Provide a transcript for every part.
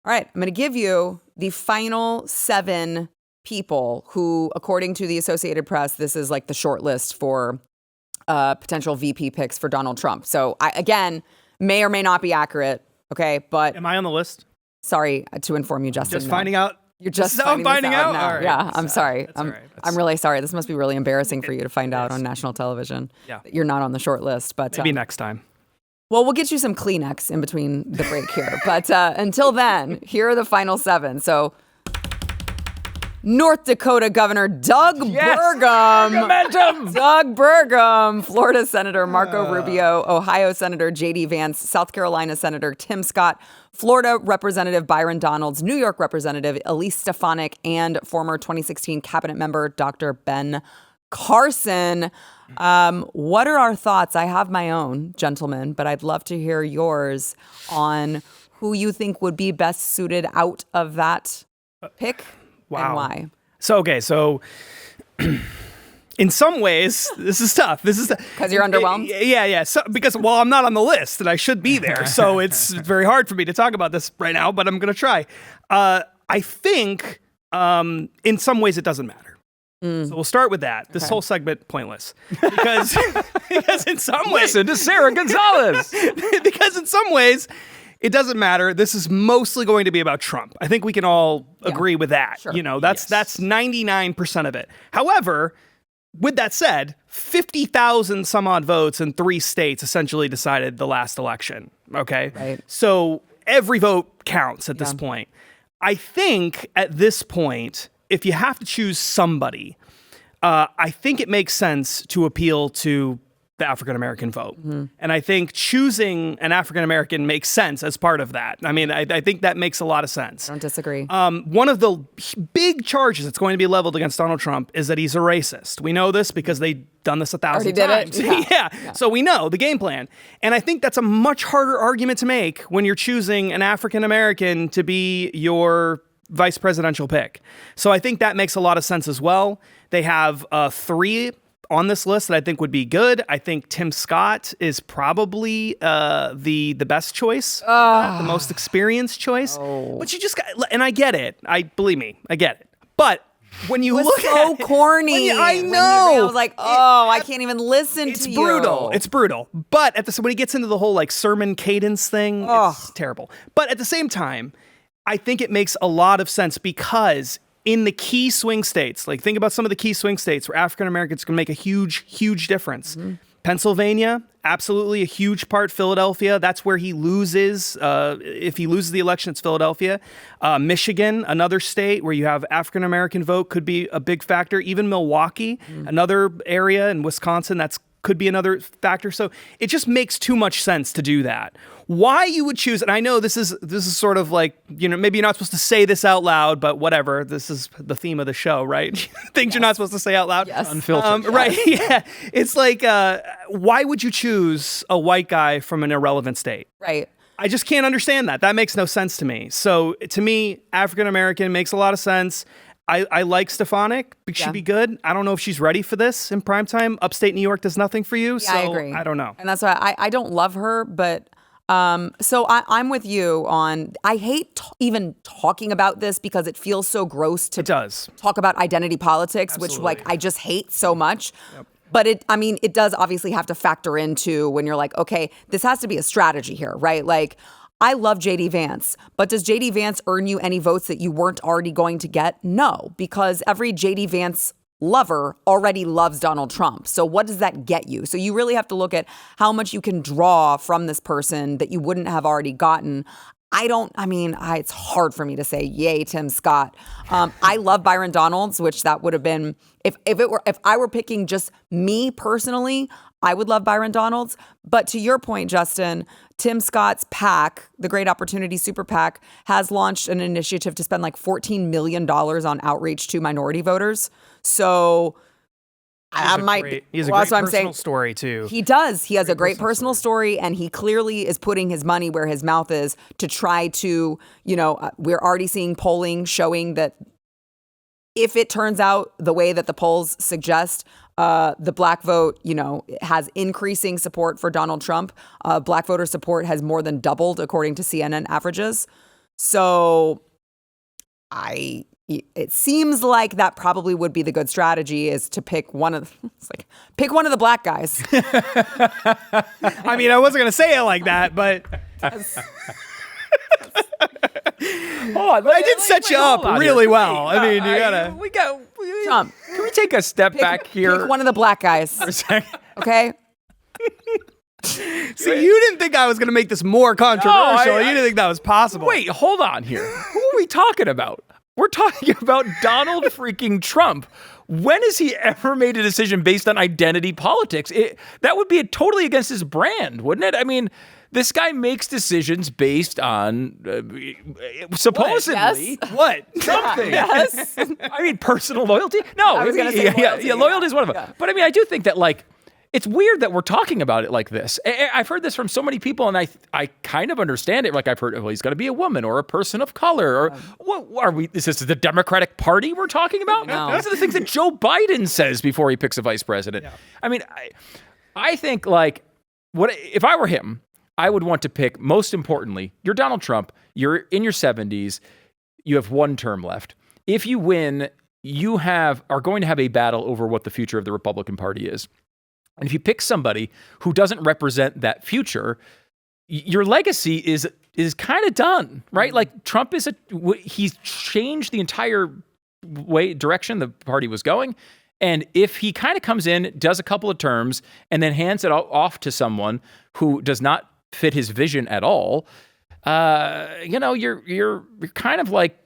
All right, I'm going to give you the final 7 people who, according to the Associated Press, this is like the short list for potential VP picks for Donald Trump. So again, may or may not be accurate. Okay, but am I on the list? Sorry to inform you, Justin. Just finding out. You're just finding out now. Right. Yeah, I'm sorry. All right. I'm really sorry. This must be really embarrassing for you to find out on national television. Yeah. That you're not on the short list. But maybe next time. Well, we'll get you some Kleenex in between the break here. But until then, here are the final 7. So North Dakota Governor Doug Burgum. Doug Burgum. Florida Senator Marco Rubio. Ohio Senator J.D. Vance. South Carolina Senator Tim Scott. Florida Representative Byron Donalds. New York Representative Elise Stefanik. And former 2016 cabinet member Dr. Ben Carson. What are our thoughts? I have my own, gentlemen, but I'd love to hear yours on who you think would be best suited out of that pick. Wow. And why? So in some ways, this is tough. Because you're underwhelmed? Yeah. So, because, I'm not on the list and I should be there. So it's very hard for me to talk about this right now, but I'm going to try. I think in some ways it doesn't matter. So we'll start with that. This whole segment, pointless. Because in some ways... Listen to Sara Gonzales! Because in some ways... it doesn't matter. This is mostly going to be about Trump. I think we can all agree with that. Sure. You know, that's 99% of it. However, with that said, 50,000 some odd votes in 3 states essentially decided the last election. Okay? Right. So every vote counts at this point. I think at this point, if you have to choose somebody, I think it makes sense to appeal to the African American vote. Mm-hmm. And I think choosing an African American makes sense as part of that. I mean, I think that makes a lot of sense. I don't disagree. One of the big charges that's going to be leveled against Donald Trump is that he's a racist. We know this because they've done this 1,000 times. Yeah. So we know the game plan. And I think that's a much harder argument to make when you're choosing an African American to be your vice presidential pick. So I think that makes a lot of sense as well. They have 3 on this list that I think would be good. I think Tim Scott is probably the best choice, the most experienced choice. But you just got, and I get it. Believe me, I get it. But when you look so at it, corny. I know. I was like, I can't even listen to you. It's brutal. But when he gets into the whole like sermon cadence thing, it's terrible. But at the same time, I think it makes a lot of sense because in the key swing states, like think about some of the key swing states where African Americans can make a huge, huge difference. Mm-hmm. Pennsylvania, absolutely a huge part. Philadelphia, that's where he loses. If he loses the election, it's Philadelphia. Michigan, another state where you have African American vote, could be a big factor. Even Milwaukee, another area in Wisconsin, could be another factor. So it just makes too much sense to do that. Why you would choose, and I know this is sort of like, maybe you're not supposed to say this out loud, but whatever. This is the theme of the show, right? Things you're not supposed to say out loud. Yes. Unfiltered. Right, yeah. It's like, why would you choose a white guy from an irrelevant state? Right. I just can't understand that. That makes no sense to me. So to me, African-American makes a lot of sense. I like Stefanik. She'd be good. I don't know if she's ready for this in primetime. Upstate New York does nothing for you. Yeah, I agree. I don't know. And that's why I don't love her, but so I'm with you on, I hate even talking about this because it feels so gross to talk about identity politics, Absolutely. which I just hate so much. Yep. But it does obviously have to factor into when you're like, okay, this has to be a strategy here, right? Like, I love J.D. Vance, but does J.D. Vance earn you any votes that you weren't already going to get? No, because every J.D. Vance lover already loves Donald Trump. So what does that get you? So you really have to look at how much you can draw from this person that you wouldn't have already gotten. It's hard for me to say, yay, Tim Scott. I love Byron Donalds, which that would have been, if I were picking just me personally, I would love Byron Donalds. But to your point, Justin, Tim Scott's PAC, the Great Opportunity Super PAC, has launched an initiative to spend like $14 million on outreach to minority voters. So he has a great personal story too. He does. He has a great personal story, and he clearly is putting his money where his mouth is to try to, we're already seeing polling showing that if it turns out the way that the polls suggest, the black vote, has increasing support for Donald Trump. Black voter support has more than doubled according to CNN averages. So it seems like that probably would be the good strategy, is to pick one of the black guys. I mean, I wasn't going to say it like that, but Hold on, I did set you up really well. I mean, you gotta. Trump. Can we take a step back here? Pick one of the black guys. Okay. See, you didn't think I was going to make this more controversial. You didn't think that was possible. Wait, hold on here. Who are we talking about? We're talking about Donald freaking Trump. When has he ever made a decision based on identity politics? That would be totally against his brand, wouldn't it? I mean, this guy makes decisions based on supposedly What? something. Yes. I mean, personal loyalty. No, I was gonna say loyalty. loyalty is one of them. Yeah. But I mean, I do think that it's weird that we're talking about it like this. I've heard this from so many people, and I kind of understand it. Like I've heard, well, he's going to be a woman or a person of color, or what are we? Is this the Democratic Party we're talking about? No. These are the things that Joe Biden says before he picks a vice president. Yeah. I mean, I think if I were him, I would want to pick, most importantly, you're Donald Trump, you're in your 70s, you have one term left. If you win, you are going to have a battle over what the future of the Republican Party is. And if you pick somebody who doesn't represent that future, your legacy is kind of done, right? Like Trump he's changed the entire direction the party was going. And if he kind of comes in, does a couple of terms, and then hands it off to someone who does not fit his vision at all, you're kind of like,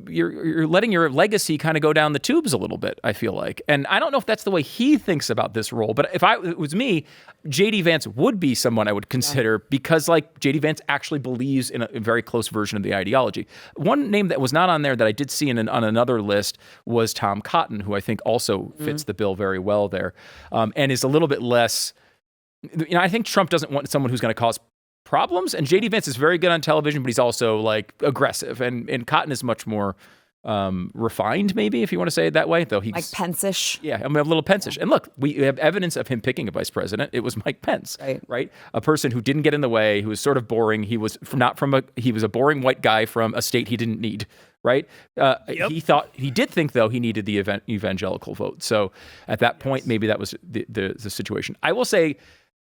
you're letting your legacy kind of go down the tubes a little bit, I feel like. And I don't know if that's the way he thinks about this role, but if it was me, J.D. Vance would be someone I would consider because J.D. Vance actually believes in a very close version of the ideology. One name that was not on there that I did see on another list was Tom Cotton, who I think also fits the bill very well there, and is a little bit less, I think Trump doesn't want someone who's going to cause problems, and J.D. Vance is very good on television, but he's also aggressive, and Cotton is much more refined, maybe, if you want to say it that way, though he's like Pence-ish. Yeah, I'm a little Pence-ish. And look, we have evidence of him picking a vice president. It was Mike Pence, right? A person who didn't get in the way, who was sort of boring. He was he was a boring white guy from a state he didn't need, right? He did think though he needed the evangelical vote. So at that point, maybe that was the situation. I will say,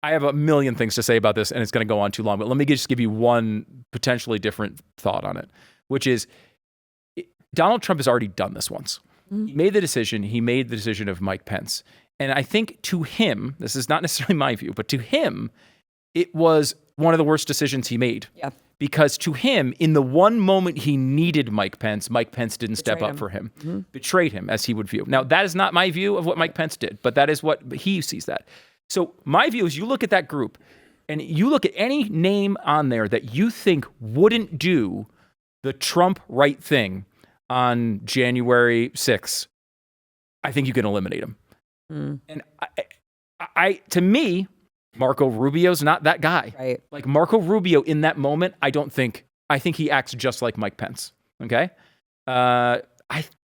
I have a million things to say about this, and it's going to go on too long, but let me just give you one potentially different thought on it, which is Donald Trump has already done this once. He made the decision of Mike Pence. And I think to him, this is not necessarily my view, but to him, it was one of the worst decisions he made. Yeah. Because to him, in the one moment he needed Mike Pence didn't step up for him, betrayed him, as he would view. Now, that is not my view of what Mike Pence did, but that is what he sees that. So my view is you look at that group and you look at any name on there that you think wouldn't do the Trump right thing on January 6th, I think you can eliminate him. And to me, Marco Rubio's not that guy. Right. Like Marco Rubio in that moment, I think he acts just like Mike Pence. Okay. I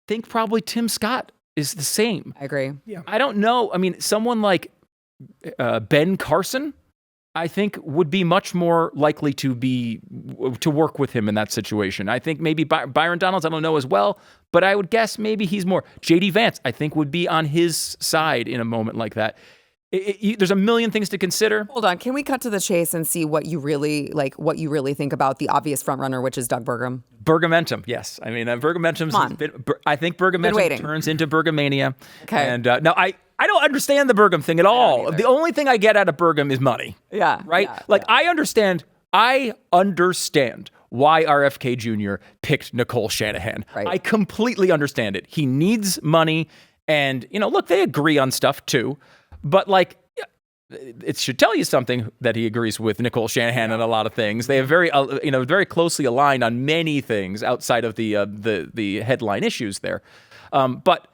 think probably Tim Scott is the same. I agree. Yeah. I don't know. I mean, someone like Ben Carson, I think would be much more likely to work with him in that situation. I think maybe Byron Donalds, I don't know as well, but I would guess maybe he's more. J.D. Vance, I think, would be on his side in a moment like that. There's a million things to consider. Hold on, can we cut to the chase and see what you really think about the obvious frontrunner, which is Doug Burgum? Burgumentum, yes. I mean, Burgumentum's. I think Burgumentum turns into Burgumania. Okay. And no, I don't understand the Burgum thing at all. The only thing I get out of Burgum is money. Yeah. Right? I understand why RFK Jr. picked Nicole Shanahan. Right. I completely understand it. He needs money. And, look, they agree on stuff too. But it should tell you something that he agrees with Nicole Shanahan on a lot of things. They have very closely aligned on many things outside of the headline issues there. But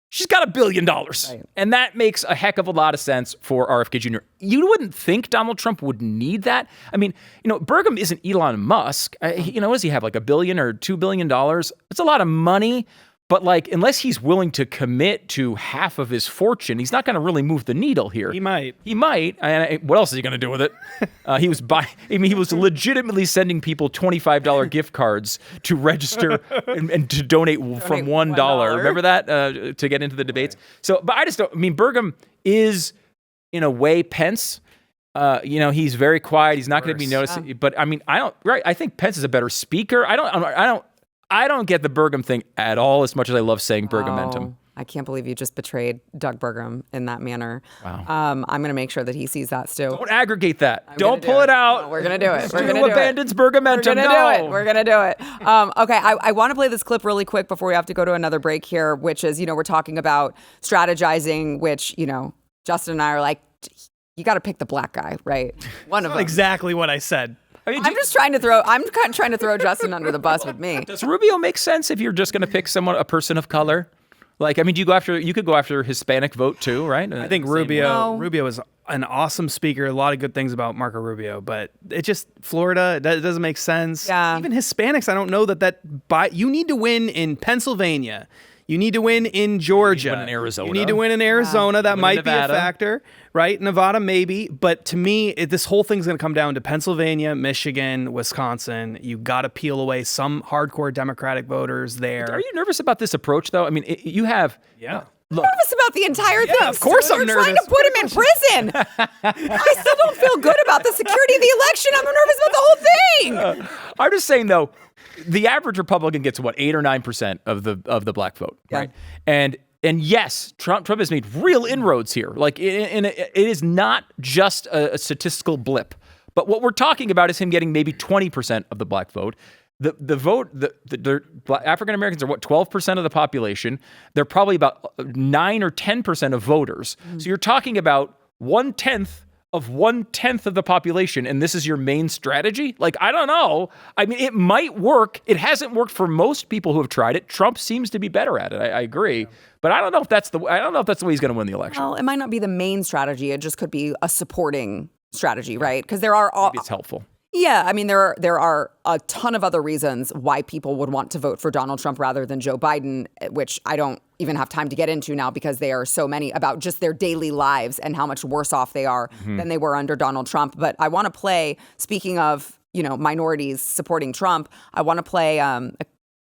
she's got $1 billion, right. And that makes a heck of a lot of sense for RFK Jr. You wouldn't think Donald Trump would need that. I mean, Burgum isn't Elon Musk. What does he have, like $1 billion or $2 billion? It's a lot of money. But like, unless he's willing to commit to half of his fortune, he's not going to really move the needle here. He might. And what else is he going to do with it? He was legitimately sending people $25 gift cards to register and to donate from $1. Remember that to get into the debates? So, but I just don't. I mean, Burgum is in a way Pence. He's very quiet. He's not going to be noticed. But I mean, I think Pence is a better speaker. I don't get the Burgum thing at all as much as I love saying Burgumentum. I can't believe you just betrayed Doug Burgum in that manner. Wow. I'm going to make sure that he sees that, Stu. Don't aggregate that. Don't pull it out. No, we're going to do it. We're going to abandons Burgumentum. We're going to do it. Okay, I want to play this clip really quick before we have to go to another break here, which is, we're talking about strategizing, which, Justin and I are like, you got to pick the black guy, right? One of them. Exactly what I said. I'm trying to throw Justin under the bus with me. Does Rubio make sense if you're just going to pick a person of color? Like, I mean, you could go after Hispanic vote too, right? I think Rubio is an awesome speaker. A lot of good things about Marco Rubio, but it just Florida, it doesn't make sense. Yeah. Even Hispanics, I don't know you need to win in Pennsylvania. You need to win in Georgia. You need to win in Arizona. That might be a factor, right? Nevada, maybe. But to me, this whole thing's going to come down to Pennsylvania, Michigan, Wisconsin. You got to peel away some hardcore Democratic voters there. Are you nervous about this approach, though? I mean, you have... Yeah. Look, I'm nervous about the entire thing. Of course I'm nervous. You're trying to put him in prison. I still don't feel good about the security of the election. I'm nervous about the whole thing. I'm just saying, though, the average Republican gets 8 or 9% of the black vote, right? And yes, Trump has made real inroads here. Like, it is not just a statistical blip. But what we're talking about is him getting maybe 20% of the black vote. The African Americans are 12% of the population. They're probably about 9 or 10% of voters. So you're talking about 1/10 of the population, and this is your main strategy? Like, I don't know. I mean, it might work. It hasn't worked for most people who have tried it. Trump seems to be better at it. I agree, but I don't know if that's the way he's going to win the election. Well, it might not be the main strategy. It just could be a supporting strategy, right? Because there are Maybe it's helpful. Yeah, I mean, there are a ton of other reasons why people would want to vote for Donald Trump rather than Joe Biden, which I don't even have time to get into now because they are so many about just their daily lives and how much worse off they are than they were under Donald Trump. But I want to play, speaking of, minorities supporting Trump, I want to play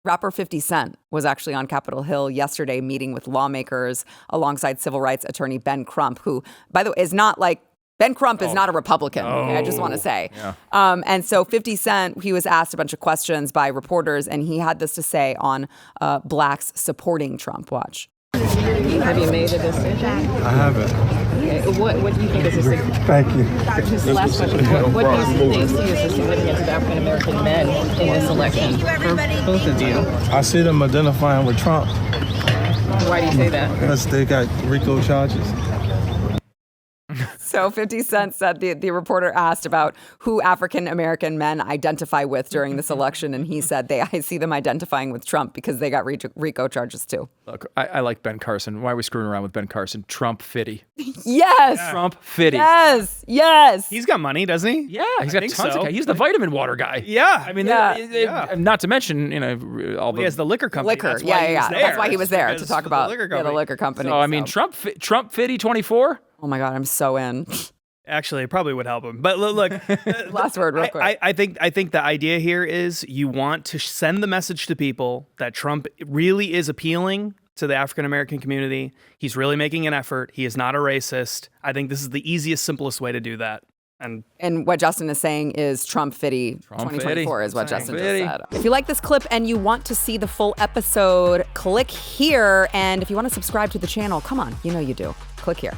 rapper 50 Cent was actually on Capitol Hill yesterday meeting with lawmakers alongside civil rights attorney Ben Crump, who, by the way, is not like Ben Crump is not a Republican, okay, I just want to say. Yeah. And so 50 Cent, he was asked a bunch of questions by reporters, and he had this to say on blacks supporting Trump. Watch. Have you made a decision? I haven't. Okay. What do you think is the significance? Thank you. Just the last question. What do you see as the significance of African American men in this election for both of you? I see them identifying with Trump. Why do you say that? Because they got RICO charges. So 50 Cent said the reporter asked about who African American men identify with during this election, and he said I see them identifying with Trump because they got RICO charges too. Look, I like Ben Carson. Why are we screwing around with Ben Carson? Trump fitty. Yes. Trump fitty. Yes. He's got money, doesn't he? Yeah, he's got tons of cash. He's the vitamin water guy. Yeah. I mean, Yeah. not to mention, all the... He has the liquor company. Liquor. That's why he was there to talk about the liquor company. So, I mean, Trump fitty 24? Oh my God, I'm so in. Actually, it probably would help him. But look, last word real quick. I think the idea here is you want to send the message to people that Trump really is appealing to the African American community. He's really making an effort. He is not a racist. I think this is the easiest, simplest way to do that. And what Justin is saying is Trump fitty 2024 is what Justin just said. If you like this clip and you want to see the full episode, click here. And if you want to subscribe to the channel, come on, you know you do. Click here.